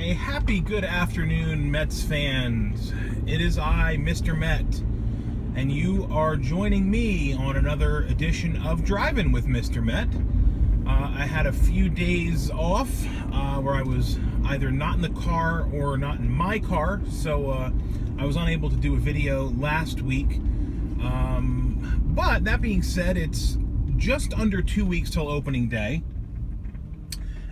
A happy good afternoon, Mets fans. It is I, Mr. Met, and you are joining me on another edition of Driving with Mr. Met. I had a few days off where I was either not in the car or not in my car, so I was unable to do a video last week. But that being said, it's just under 2 weeks till opening day.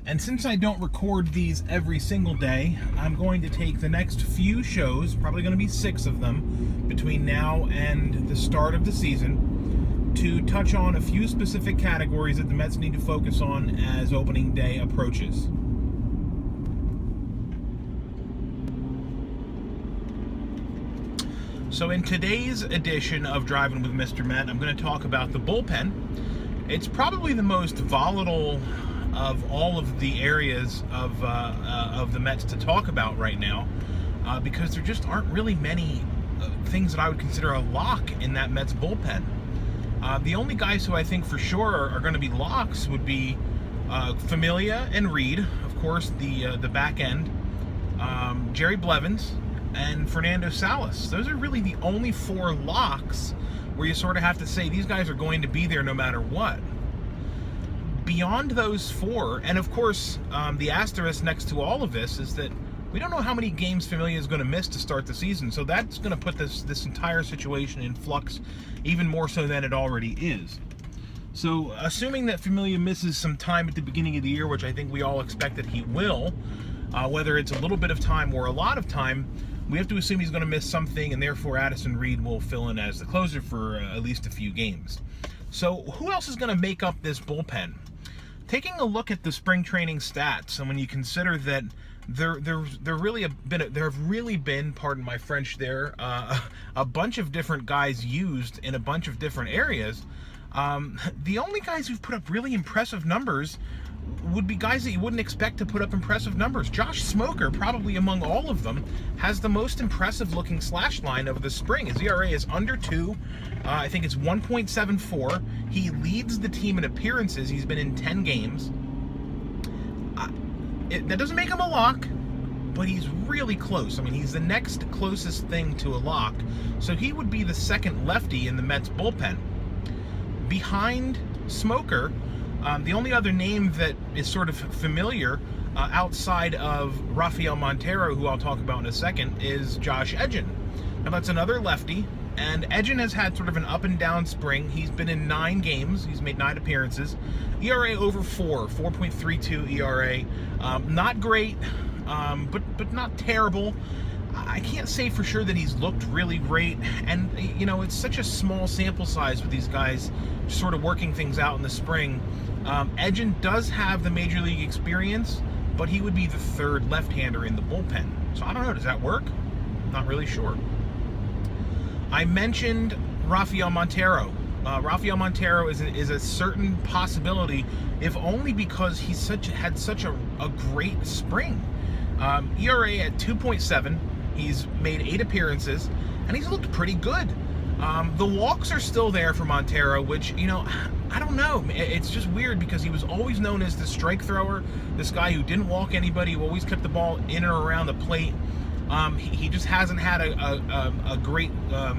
And since I don't record these every single day, I'm going to take the next few shows, probably going to be 6 of them, between now and the start of the season, to touch on a few specific categories that the Mets need to focus on as opening day approaches. So in today's edition of Driving with Mr. Met, I'm going to talk about the bullpen. It's probably the most volatile of all of the areas of the Mets to talk about right now, because there just aren't really many things that I would consider a lock in that Mets bullpen. The only guys who I think for sure are going to be locks would be Familia and Reed, of course, the back end, Jerry Blevins, and Fernando Salas. Those are really the only 4 locks where you sort of have to say these guys are going to be there no matter what. Beyond those 4, and of course, the asterisk next to all of this is that we don't know how many games Familia is going to miss to start the season, so that's going to put this entire situation in flux even more so than it already is. So, assuming that Familia misses some time at the beginning of the year, which I think we all expect that he will, whether it's a little bit of time or a lot of time, we have to assume he's going to miss something, and therefore Addison Reed will fill in as the closer for at least a few games. So, who else is going to make up this bullpen? Taking a look at the spring training stats, and when you consider that there have really been, pardon my French there, a bunch of different guys used in a bunch of different areas, the only guys who've put up really impressive numbers would be guys that you wouldn't expect to put up impressive numbers. Josh Smoker, probably among all of them, has the most impressive looking slash line of the spring. His ERA is under 2. I think it's 1.74. He leads the team in appearances. He's been in 10 games. That doesn't make him a lock, but he's really close. I mean, he's the next closest thing to a lock. So he would be the second lefty in the Mets bullpen. Behind Smoker, the only other name that is sort of familiar outside of Rafael Montero, who I'll talk about in a second, is Josh Edgin. Now that's another lefty, and Edgin has had sort of an up and down spring. He's been in 9 games. He's made 9 appearances. ERA over 4, 4.32 ERA. Not great, but not terrible. I can't say for sure that he's looked really great, and you know, it's such a small sample size with these guys sort of working things out in the spring. Edgin does have the major league experience, but he would be the 3rd left-hander in the bullpen. So I don't know, does that work? Not really sure. I mentioned Rafael Montero. Rafael Montero is a certain possibility, if only because he's had such a great spring. ERA at 2.7. He's made 8 appearances, and he's looked pretty good. The walks are still there for Montero, which, you know, I don't know. It's just weird because he was always known as the strike thrower, this guy who didn't walk anybody, who always kept the ball in and around the plate. He just hasn't had a great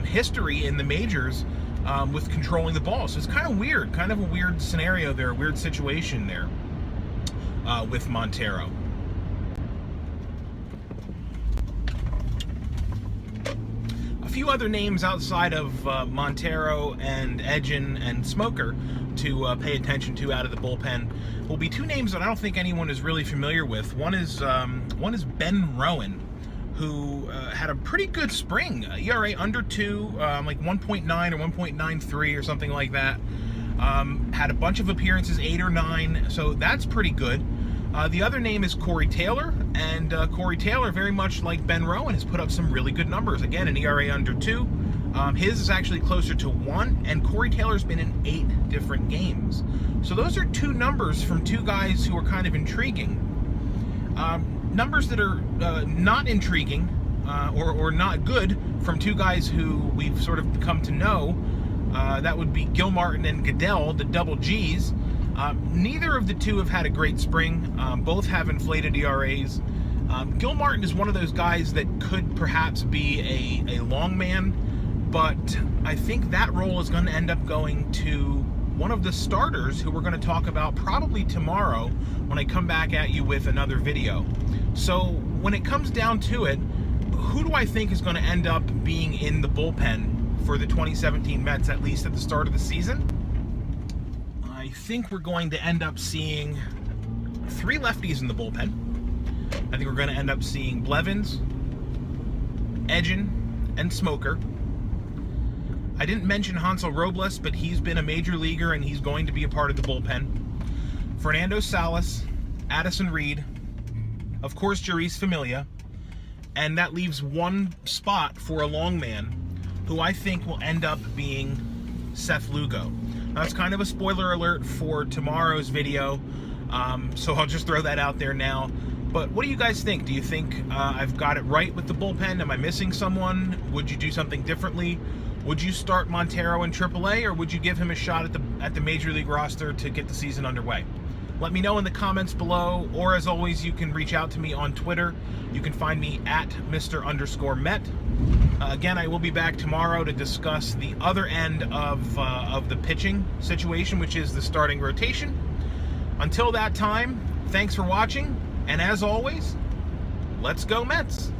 history in the majors with controlling the ball. So it's kind of weird, kind of a weird scenario there, a weird situation there with Montero. A few other names outside of Montero and Edgin and Smoker to pay attention to out of the bullpen will be 2 names that I don't think anyone is really familiar with. One is Ben Rowan, who had a pretty good spring. ERA under 2, like 1.9 or 1.93 or something like that. Had a bunch of appearances, 8 or 9, so that's pretty good. The other name is Corey Taylor, and Corey Taylor, very much like Ben Rowan, has put up some really good numbers. Again, an ERA under 2. His is actually closer to 1, and Corey Taylor's been in 8 different games. So those are 2 numbers from 2 guys who are kind of intriguing. Numbers that are not intriguing or not good from 2 guys who we've sort of come to know. That would be Gilmartin and Goodell, the double Gs. Neither of the 2 have had a great spring. Both have inflated ERAs. Gil Martin is one of those guys that could perhaps be a long man, but I think that role is going to end up going to one of the starters who we're going to talk about probably tomorrow when I come back at you with another video. So when it comes down to it, who do I think is going to end up being in the bullpen for the 2017 Mets, at least at the start of the season? I think we're going to end up seeing 3 lefties in the bullpen. I think we're going to end up seeing Blevins, Edgin, and Smoker. I didn't mention Hansel Robles, but he's been a major leaguer and he's going to be a part of the bullpen. Fernando Salas, Addison Reed, of course Jeurys Familia, and that leaves one spot for a long man who I think will end up being Seth Lugo. Now, that's kind of a spoiler alert for tomorrow's video, so I'll just throw that out there now. But what do you guys think? Do you think I've got it right with the bullpen? Am I missing someone? Would you do something differently? Would you start Montero in AAA, or would you give him a shot at the Major League roster to get the season underway? Let me know in the comments below, or as always, you can reach out to me on Twitter. You can find me at Mr_Met. Again, I will be back tomorrow to discuss the other end of the pitching situation, which is the starting rotation. Until that time, thanks for watching, and as always, let's go Mets!